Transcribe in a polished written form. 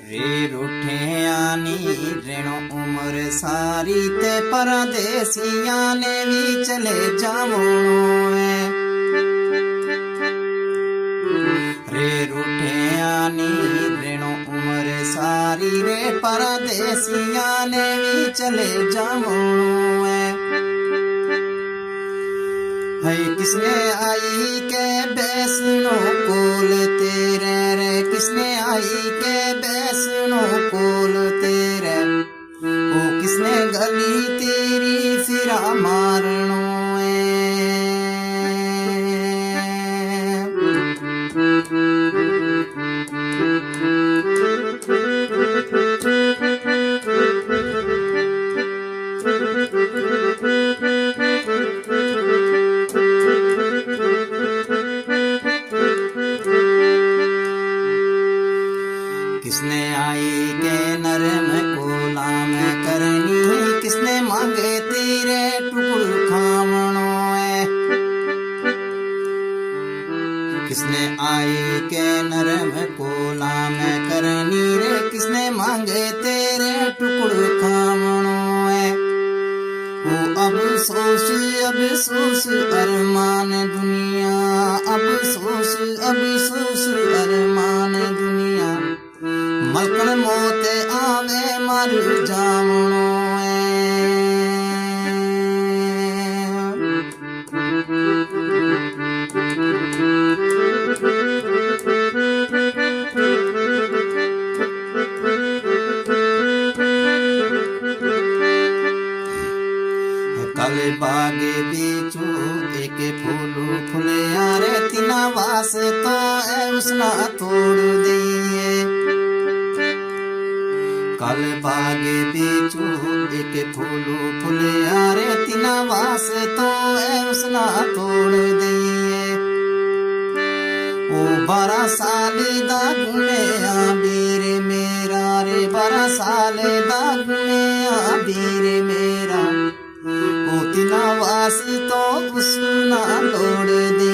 रे रूठे आनी रेणो उम्र सारी ते परदेसिया ने भी चले जावो रे रूठे आनी रेणो उम्र सारी रे परदेसिया ने भी चले जावो है किसने आई के बैसनो कोल तेरे रे किसने आई के बैसनो कोल तेरे ओ किसने गली तेरी फिरा मारनो किसने आई के नरम कोलाम करनी किसने मांगे तेरे टुकड़ खावणो किसने आई के नरम कोलाम करनी रे किसने मांगे तेरे टुकड़ खावणो ओ अब सोच अरमान दुनिया अब सोच अरमान दुनिया मलकन मोते आवे मर जावणो कल बागे बीचू एक फूलू फुले आरे तिना वास तो है उसना तोड़ दिए कल बागे बीचू एक फूलू फुले आरे तिना वास तो है उसना तोड़ दिए ओ 12 साल दाग में आबीर मेरा रे 12 साल दाग में आबीर मेरा ओ तिना वास तो उसना तोड़ दे